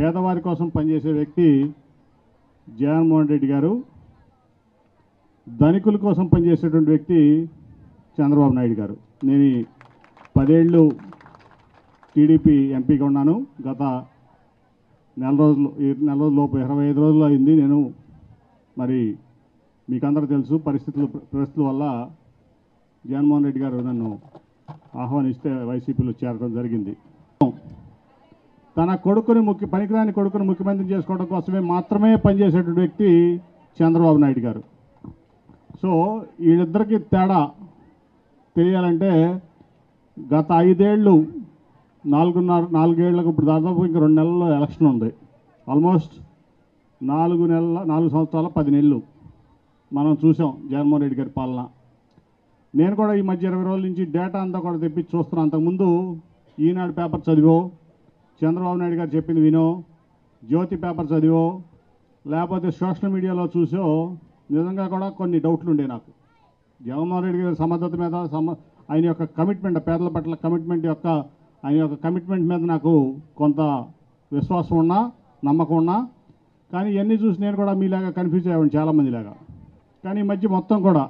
పేదవారి కోసం పనిచేసే వ్యక్తి జగన్మోహన్ రెడ్డి గారు, ధనికుల కోసం పనిచేసేటువంటి వ్యక్తి చంద్రబాబు నాయుడు గారు. నేను 10 ఏళ్ళు టీడీపీ ఎంపీగా ఉన్నాను. గత నెల రోజుల లోపు 25 రోజులు అయింది. నేను మరి మీకందరూ తెలుసు, పరిస్థితుల వల్ల జగన్మోహన్ రెడ్డి గారు నన్ను ఆహ్వానిస్తే వైసీపీలో చేరడం జరిగింది. తన కొడుకుని పనికిరాని కొడుకుని ముఖ్యమంత్రి చేసుకోవడం కోసమే మాత్రమే పనిచేసేటువంటి వ్యక్తి చంద్రబాబు నాయుడు గారు. సో వీళ్ళిద్దరికీ తేడా తెలియాలంటే గత 5 ఏళ్ళు 4 ఏళ్ళకు ఇప్పుడు దాదాపు ఇంకా 2 నెలల్లో ఎలక్షన్ ఉంది. ఆల్మోస్ట్ 4 సంవత్సరాల 10 నెలలు మనం చూసాం జగన్మోహన్ రెడ్డి గారి పాలన. నేను కూడా ఈ మధ్య 20 రోజుల నుంచి డేటా అంతా కూడా తెప్పించి చూస్తున్నాను. అంతకుముందు ఈనాడు పేపర్ చదివో, చంద్రబాబు నాయుడు గారు చెప్పింది వినో, జ్యోతి పేపర్ చదివో, లేకపోతే సోషల్ మీడియాలో చూసో నిజంగా కూడా కొన్ని డౌట్లు ఉండే నాకు. జగన్మోహన్ రెడ్డి గారి సమర్థత మీద, ఆయన యొక్క కమిట్మెంట్, పేదల పట్ల ఆయన యొక్క కమిట్మెంట్ మీద నాకు కొంత విశ్వాసం ఉన్నా, నమ్మకం ఉన్నా. కానీ ఇవన్నీ చూసి నేను కూడా మీలాగా కన్ఫ్యూజ్ అయ్యాను చాలామందిలాగా. కానీ ఈ మధ్య మొత్తం కూడా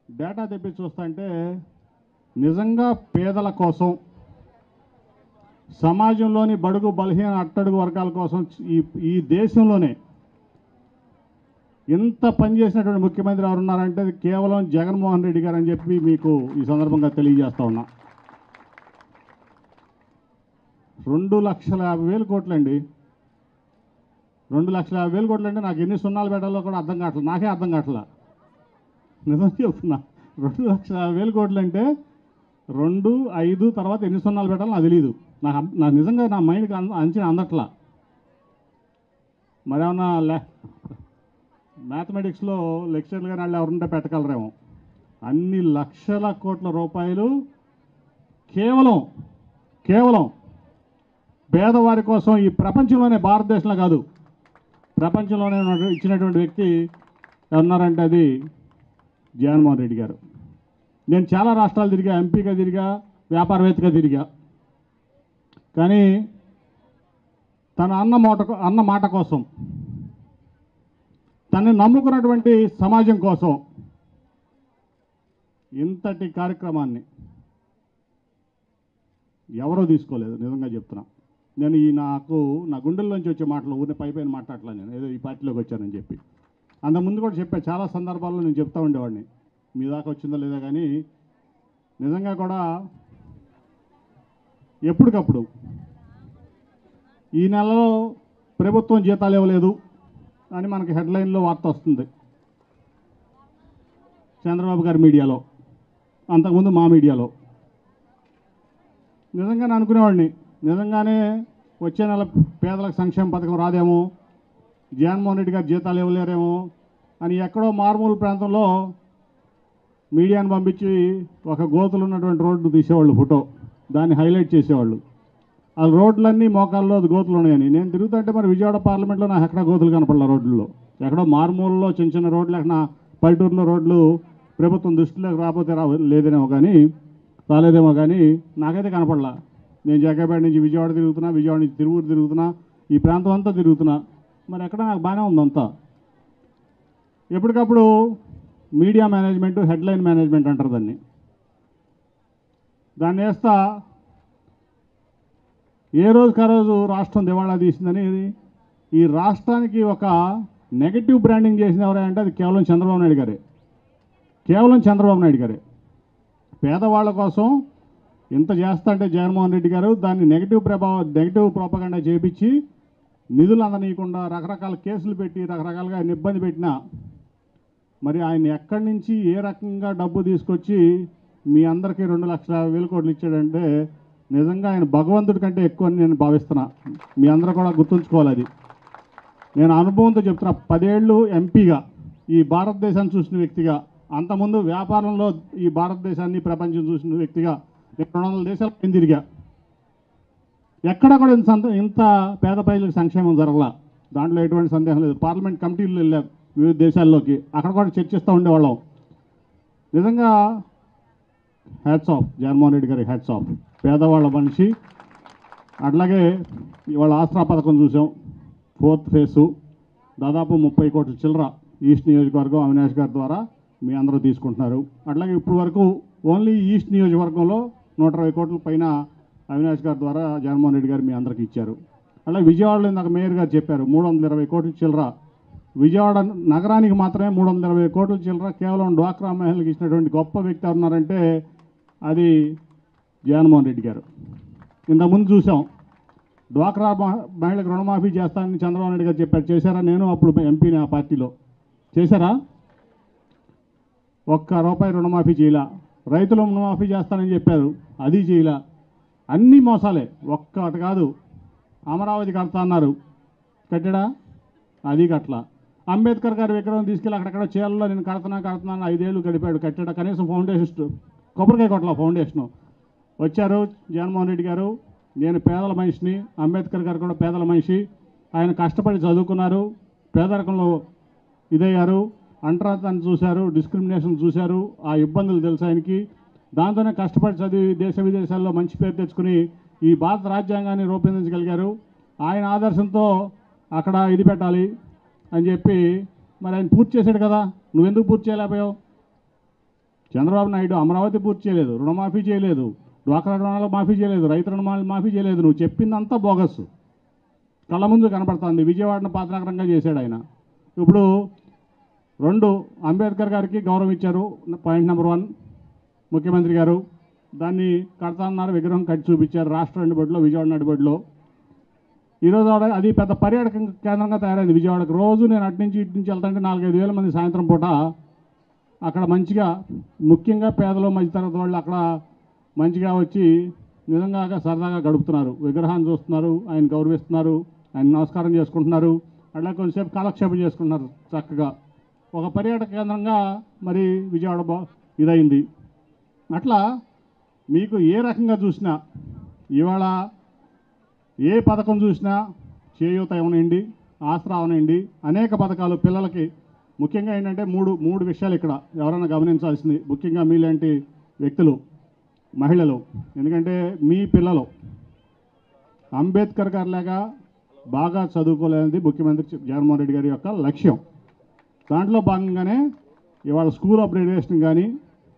డేటా తెప్పి చూస్తుంటే నిజంగా పేదల కోసం, సమాజంలోని బడుగు బలహీన అట్టడుగు వర్గాల కోసం ఈ దేశంలోనే ఎంత పనిచేసినటువంటి ముఖ్యమంత్రి ఎవరు ఉన్నారంటే అది కేవలం జగన్మోహన్ రెడ్డి గారు అని చెప్పి మీకు ఈ సందర్భంగా తెలియజేస్తా ఉన్నా. 2,50,000 కోట్లండి. 2,50,000 కోట్లు అంటే నాకు ఎన్ని సున్నాలు పెట్టాలో కూడా అర్థం కావట్లేదు. నాకే అర్థం కావట్లా, నిజం చెప్తున్నా. 2,50,000 కోట్లు అంటే 2, 5 తర్వాత ఎన్ని సున్నాలు పెట్టాలో నాకు తెలియదు. నాకు నిజంగా నా మైండ్కి అంచనా అందట్లా. మరేమన్నా మ్యాథమెటిక్స్లో లెక్చర్లు కానీ వాళ్ళు ఎవరుంటే పెట్టగలరేమో. అన్ని లక్షల కోట్ల రూపాయలు కేవలం పేదవారి కోసం ఈ ప్రపంచంలోనే, భారతదేశంలో కాదు ప్రపంచంలోనే ఇచ్చినటువంటి వ్యక్తి ఉన్నారంటే అది జగన్మోహన్ రెడ్డి గారు. నేను చాలా రాష్ట్రాలు తిరిగా, ఎంపీగా తిరిగా, వ్యాపారవేత్తగా తిరిగా. కానీ తన అన్న మాట కోసం, తనని నమ్ముకున్నటువంటి సమాజం కోసం ఇంతటి కార్యక్రమాన్ని ఎవరో తీసుకోలేదు. నిజంగా చెప్తున్నా. నేను నా గుండెల్లోంచి వచ్చే మాటలు ఊరిని పైపైన మాట్లాడలే. నేను ఏదో ఈ పార్టీలోకి వచ్చానని చెప్పి అంతకుముందు కూడా చెప్పా. చాలా సందర్భాల్లో నేను చెప్తా ఉండేవాడిని. మీ దాకా వచ్చిందో లేదో కానీ నిజంగా కూడా ఎప్పటికప్పుడు ఈ నెలలో ప్రభుత్వం జీతాలు ఇవ్వలేదు అని మనకి హెడ్లైన్లో వార్త వస్తుంది చంద్రబాబు గారి మీడియాలో, అంతకుముందు మా మీడియాలో. నిజంగానే అనుకునేవాడిని, నిజంగానే వచ్చే నెల పేదలకు సంక్షేమ పథకం రాదేమో, జగన్మోహన్ రెడ్డి గారు జీతాలు ఇవ్వలేరేమో అని ఎక్కడో మారుమూల ప్రాంతంలో మీడియాను పంపించి ఒక గోతులు ఉన్నటువంటి రోడ్డు తీసేవాళ్ళు, ఫోటో దాన్ని హైలైట్ చేసేవాళ్ళు. ఆ రోడ్లన్నీ మోకాల్లో గోతులు ఉన్నాయని. నేను తిరుగుతుంటే మరి విజయవాడ పార్లమెంట్లో నాకు ఎక్కడ గోతులు కనపడలే రోడ్లలో. ఎక్కడో మారుమూలలో చిన్న రోడ్లు, ఎక్కడ పల్లెటూరులో రోడ్లు ప్రభుత్వం దృష్టిలోకి రాలేదేమో కానీ నాకైతే కనపడలా. నేను జగ్గపేట నుంచి విజయవాడ తిరుగుతున్నా, విజయవాడ నుంచి తిరువూరు తిరుగుతున్నా, ఈ ప్రాంతం అంతా తిరుగుతున్నా. మరి ఎక్కడ నాకు బాగానే ఉందంతా. ఎప్పటికప్పుడు మీడియా మేనేజ్మెంట్, హెడ్లైన్ మేనేజ్మెంట్ అంటారు దాన్ని వేస్తా ఏ రోజుకి ఆ రోజు రాష్ట్రం దివాళా తీసిందని ఈ రాష్ట్రానికి ఒక నెగటివ్ బ్రాండింగ్ చేసిన ఎవరంటే అది కేవలం చంద్రబాబు నాయుడు గారే. పేదవాళ్ళ కోసం ఇంత చేస్తా అంటే జగన్మోహన్ రెడ్డి గారు దాన్ని నెగటివ్ ప్రోపగండా చేపించి నిధులు అందనీయకుండా రకరకాల కేసులు పెట్టి రకరకాలుగా ఆయన ఇబ్బంది పెట్టినా మరి ఆయన ఎక్కడి నుంచి ఏ రకంగా డబ్బు తీసుకొచ్చి మీ అందరికీ 2,50,000 కోట్లు ఇచ్చాడంటే నిజంగా ఆయన భగవంతుడి కంటే ఎక్కువ అని నేను భావిస్తున్నా. మీ అందరూ కూడా గుర్తుంచుకోవాలి. అది నేను అనుభవంతో చెప్తున్నా. 10 ఏళ్ళు ఎంపీగా ఈ భారతదేశాన్ని చూసిన వ్యక్తిగా, అంతకుముందు వ్యాపారంలో ఈ భారతదేశాన్ని ప్రపంచం చూసిన వ్యక్తిగా నేను 200 దేశాలకు తిరిగా. ఎక్కడ కూడా ఇంత పేద ప్రజలకు సంక్షేమం జరగలా. దాంట్లో ఎటువంటి సందేహం లేదు. పార్లమెంట్ కమిటీలు వెళ్ళాం వివిధ దేశాల్లోకి, అక్కడ కూడా చర్చిస్తూ ఉండేవాళ్ళం. నిజంగా హ్యాట్స్ ఆఫ్ జగన్మోహన్ రెడ్డి గారి, హ్యాట్స్ ఆఫ్. పేదవాళ్ళ మనిషి, అట్లాగే ఇవాళ ఆసరా పథకం చూసాం, 4th ఫేసు, దాదాపు 30 కోట్ల చిల్లర ఈస్ట్ నియోజకవర్గం అవినాష్ గారి ద్వారా మీ అందరూ తీసుకుంటున్నారు. అట్లాగే ఇప్పుడు వరకు ఓన్లీ ఈస్ట్ నియోజకవర్గంలో 120 కోట్ల పైన అవినాష్ గారి ద్వారా జగన్మోహన్ రెడ్డి గారు మీ అందరికీ ఇచ్చారు. అలాగే విజయవాడలో ఇందాక మేయర్ గారు చెప్పారు 320 కోట్ల చిల్లర, విజయవాడ నగరానికి మాత్రమే 320 కోట్ల చిల్లర కేవలం డ్వాక్రా మహిళలకు ఇచ్చినటువంటి గొప్ప వ్యక్తి ఉన్నారంటే అది జగన్మోహన్ రెడ్డి గారు. ఇంతకుముందు చూసాం డ్వాక్రా మహిళలకు రుణమాఫీ చేస్తానని చంద్రబాబు నాయుడు గారు చెప్పారు. చేశారా? నేను అప్పుడు ఎంపీని ఆ పార్టీలో. చేశారా? ₹1 రుణమాఫీ చేయలా. రైతులు రుణమాఫీ చేస్తానని చెప్పారు, అది చేయలా. అన్నీ మోసాలే, ఒక్కటి కాదు. అమరావతి కడతా అన్నారు, కట్టాడా? అది కట్టలా. అంబేద్కర్ గారి విగ్రహం తీసుకెళ్ళి అక్కడక్కడ చీరల్లో నేను కడుతున్నాను 5 ఏళ్ళు గడిపాడు, కట్టాడా? కనీసం ఫౌండేషన్ కొబ్బరికాయ కొట్టలా ఫౌండేషను. వచ్చారు జగన్మోహన్ రెడ్డి గారు, నేను పేదల మనిషిని, అంబేద్కర్ గారు కూడా పేదల మనిషి, ఆయన కష్టపడి చదువుకున్నారు, పేదరికంలో ఇదయ్యారు, అంటరాతను చూశారు, డిస్క్రిమినేషన్ చూశారు, ఆ ఇబ్బందులు తెలుసు ఆయనకి. దాంతోనే కష్టపడి చదివి దేశ విదేశాల్లో మంచి పేరు తెచ్చుకుని ఈ భారత రాజ్యాంగాన్ని రూపొందించగలిగారు. ఆయన ఆదర్శంతో అక్కడ ఇది పెట్టాలి అని చెప్పి మరి ఆయన పూర్తి చేశాడు కదా, నువ్వెందుకు పూర్తి చేయలేకపోయావు? చంద్రబాబు నాయుడు అమరావతి పూర్తి చేయలేదు, రుణమాఫీ చేయలేదు, డ్వాక్రా రుణాలు మాఫీ చేయలేదు, రైతు రుణమాలు మాఫీ చేయలేదు. నువ్వు చెప్పిందంతా బోగస్, కళ్ళ ముందు కనపడుతుంది. విజయవాడను పాతనగరంగా చేశాడు ఆయన. ఇప్పుడు 2 అంబేద్కర్ గారికి గౌరవం ఇచ్చారు. పాయింట్ నెంబర్ 1 ముఖ్యమంత్రి గారు దాన్ని కడతా అన్నారు, విగ్రహం కట్టి చూపించారు రాష్ట్ర నడిబడిలో, విజయవాడ నడిబడిలో. ఈరోజు అది పెద్ద పర్యాటక కేంద్రంగా తయారైంది విజయవాడకు. రోజు నేను అటు నుంచి ఇటు నుంచి వెళ్తాంటే 4-5 వేల మంది సాయంత్రం పూట అక్కడ మంచిగా, ముఖ్యంగా పేదలు మధ్యతరగతి వాళ్ళు అక్కడ మంచిగా వచ్చి నిజంగా సరదాగా గడుపుతున్నారు. విగ్రహాన్ని చూస్తున్నారు, ఆయన గౌరవిస్తున్నారు, ఆయన నమస్కారం చేసుకుంటున్నారు, అట్లా కొంచెంసేపు కాలక్షేపం చేసుకుంటున్నారు. చక్కగా ఒక పర్యాటక కేంద్రంగా మరి విజయవాడ ఇదైంది. అట్లా మీకు ఏ రకంగా చూసినా, ఇవాళ ఏ పథకం చూసినా, చేయూత అవనండి, ఆసరా అవనండి, అనేక పథకాలు పిల్లలకి. ముఖ్యంగా ఏంటంటే మూడు విషయాలు ఇక్కడ ఎవరైనా గమనించాల్సింది, ముఖ్యంగా మీలాంటి వ్యక్తులు, మహిళలు. ఎందుకంటే మీ పిల్లలు అంబేద్కర్ గారి లాగా బాగా చదువుకోలేనిది ముఖ్యమంత్రి జగన్మోహన్ రెడ్డి గారి యొక్క లక్ష్యం. దాంట్లో భాగంగానే ఇవాళ స్కూల్ అప్గ్రేడేషన్ కానీ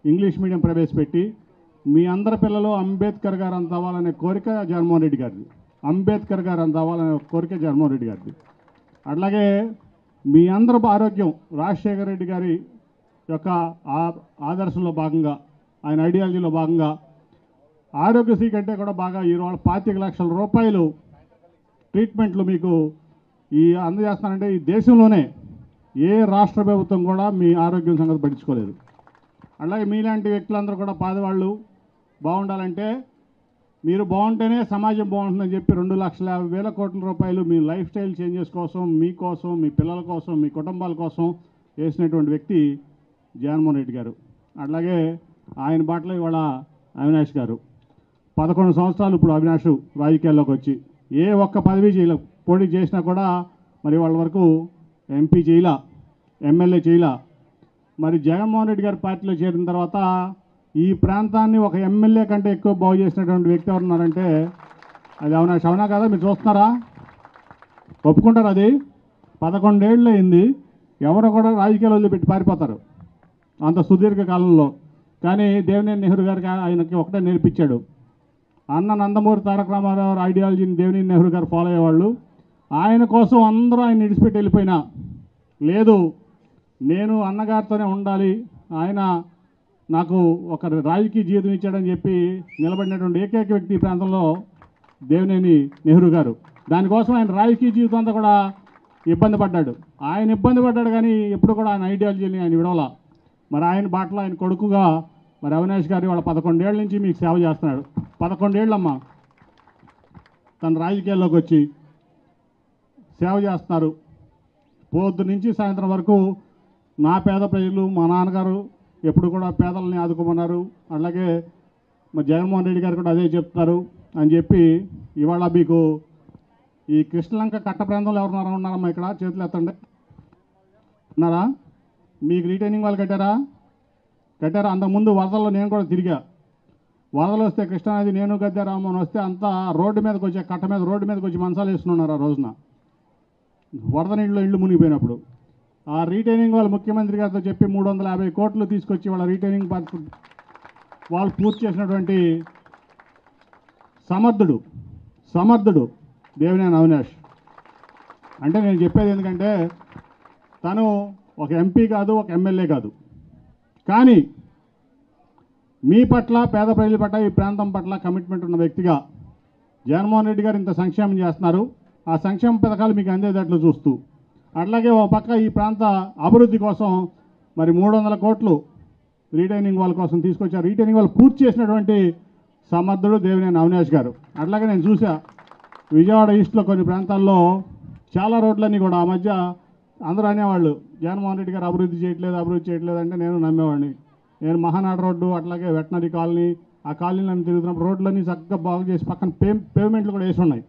ఇంగ్లీష్ మీడియం ప్రవేశపెట్టి మీ అందరి పిల్లలు అంబేద్కర్ గారు అంత అవ్వాలనే కోరిక జగన్మోహన్ రెడ్డి గారిది. అంబేద్కర్ గారు అంత అవ్వాలనే కోరిక జగన్మోహన్ రెడ్డి గారిది. అట్లాగే మీ అందరి ఆరోగ్యం రాజశేఖర రెడ్డి గారి యొక్క ఆదర్శంలో భాగంగా, ఆయన ఐడియాలజీలో భాగంగా ఆరోగ్యశ్రీ కంటే కూడా బాగా ఇవాళ 25 లక్షల రూపాయలు ట్రీట్మెంట్లు మీకు అందజేస్తానంటే ఈ దేశంలోనే ఏ రాష్ట్ర ప్రభుత్వం కూడా మీ ఆరోగ్యం సంగతి పట్టించుకోలేదు. అలాగే మీలాంటి వ్యక్తులందరూ కూడా పేదవాళ్ళు బాగుండాలంటే, మీరు బాగుంటేనే సమాజం బాగుంటుందని చెప్పి 2,50,000 కోట్ల రూపాయలు మీ లైఫ్ స్టైల్ చేంజెస్ కోసం, మీకోసం, మీ పిల్లల కోసం, మీ కుటుంబాల కోసం వేసినటువంటి వ్యక్తి జగన్మోహన్ రెడ్డి గారు. అట్లాగే ఆయన బాటలో ఇవాళ అవినాష్ గారు 11 సంవత్సరాలు ఇప్పుడు అవినాష్ రాజకీయాల్లోకి వచ్చి ఏ ఒక్క పదవి చేయలే, పోటీ చేసినా కూడా మరి వాళ్ళ వరకు ఎంపీ చేయలా, ఎమ్మెల్యే చేయలా. మరి జగన్మోహన్ రెడ్డి గారి పార్టీలో చేరిన తర్వాత ఈ ప్రాంతాన్ని ఒక ఎమ్మెల్యే కంటే ఎక్కువ బాగు చేసినటువంటి వ్యక్తి ఎవరున్నారంటే అది అవినాష్. అవునా కదా? మీరు చూస్తున్నారా? ఒప్పుకుంటారు? అది 11 ఏళ్ళు అయింది, ఎవరో కూడా రాజకీయాలు వదిలిపెట్టి పారిపోతారు అంత సుదీర్ఘ కాలంలో. కానీ దేవినేని నెహ్రూ గారికి ఆయనకి ఒకటే నేర్పించాడు. అన్న నందమూరి తారక రామారావు ఐడియాలజీని దేవినేని నెహ్రూ గారు ఫాలో అయ్యేవాళ్ళు. ఆయన కోసం అందరూ ఆయన విడిచిపెట్టి వెళ్ళిపోయినా, లేదు నేను అన్నగారితోనే ఉండాలి, ఆయన నాకు ఒక రాజకీయ జీవితం ఇచ్చాడని చెప్పి నిలబడినటువంటి ఏకైక వ్యక్తి ఈ ప్రాంతంలో దేవినేని నెహ్రూ గారు. దానికోసం ఆయన రాజకీయ జీవితం అంతా కూడా ఇబ్బంది పడ్డాడు. ఆయన ఇబ్బంది పడ్డాడు కానీ ఎప్పుడు కూడా ఆయన ఐడియాలజీని ఆయన విడవలా. మరి ఆయన బాటలో ఆయన కొడుకుగా మరి అవినాష్ గారు వాళ్ళ 11 ఏళ్ళ నుంచి మీకు సేవ చేస్తున్నాడు. 11 ఏళ్ళమ్మా తన రాజకీయాల్లోకి వచ్చి సేవ చేస్తున్నారు. పొద్దు నుంచి సాయంత్రం వరకు నా పేద ప్రజలు, మా నాన్నగారు ఎప్పుడు కూడా పేదలని ఆదుకోమన్నారు. అలాగే మా జగన్మోహన్ రెడ్డి గారు కూడా అదే చెప్తున్నారు అని చెప్పి ఇవాళ మీకు ఈ కృష్ణలంక కట్ట ప్రాంతంలో ఎవరున్నారా ఉన్నారమ్మా? ఇక్కడ చేతులు ఎత్తండి. ఉన్నారా? మీకు రీటైనింగ్ వాళ్ళు కట్టారా? అంతకుముందు వరదల్లో నేను కూడా తిరిగా. వరదలు వస్తే కృష్ణానది నేను గద్దె రామ్మోహన్ వస్తే అంతా రోడ్డు మీదకి వచ్చి కట్ట మీద రోడ్డు మీదకి వచ్చి మంచాలు వేసుకున్నారు ఆ రోజున వరద నీళ్ళు ఇళ్ళు మునిగిపోయినప్పుడు. ఆ రీటైనింగ్ వాళ్ళు ముఖ్యమంత్రి గారితో చెప్పి 350 కోట్లు తీసుకొచ్చి వాళ్ళ రీటైనింగ్ వాళ్ళు పూర్తి చేసినటువంటి సమర్థుడు దేవినేని అవినాష్. అంటే నేను చెప్పేది ఎందుకంటే తను ఒక ఎంపీ కాదు, ఒక ఎమ్మెల్యే కాదు, కానీ మీ పట్ల పేద ప్రజల పట్ల ఈ ప్రాంతం పట్ల కమిట్మెంట్ ఉన్న వ్యక్తిగా జగన్మోహన్ రెడ్డి గారు ఇంత సంక్షేమం చేస్తున్నారు. ఆ సంక్షేమ పథకాలు మీకు అందేటట్లు చూస్తూ అట్లాగే ఒక పక్క ఈ ప్రాంత అభివృద్ధి కోసం మరి 300 కోట్లు రీటైనింగ్ వాళ్ళ కోసం తీసుకొచ్చారు. రీటైనింగ్ వాళ్ళు పూర్తి చేసినటువంటి సమర్థుడు దేవినేని అవినాష్ గారు. అట్లాగే నేను చూసా విజయవాడ ఈస్ట్లో కొన్ని ప్రాంతాల్లో చాలా రోడ్లన్నీ కూడా ఆ మధ్య అందరూ అనేవాళ్ళు జగన్మోహన్ రెడ్డి గారు అభివృద్ధి చేయట్లేదు అంటే నేను నమ్మేవాడిని. నేను మహానాడు రోడ్డు అట్లాగే వెటనరీ కాలనీ ఆ కాలనీలను తిరుగుతున్నప్పుడు రోడ్లన్నీ చక్కగా బాగు చేసి పక్కన పేమెంట్లు కూడా వేసి ఉన్నాయి.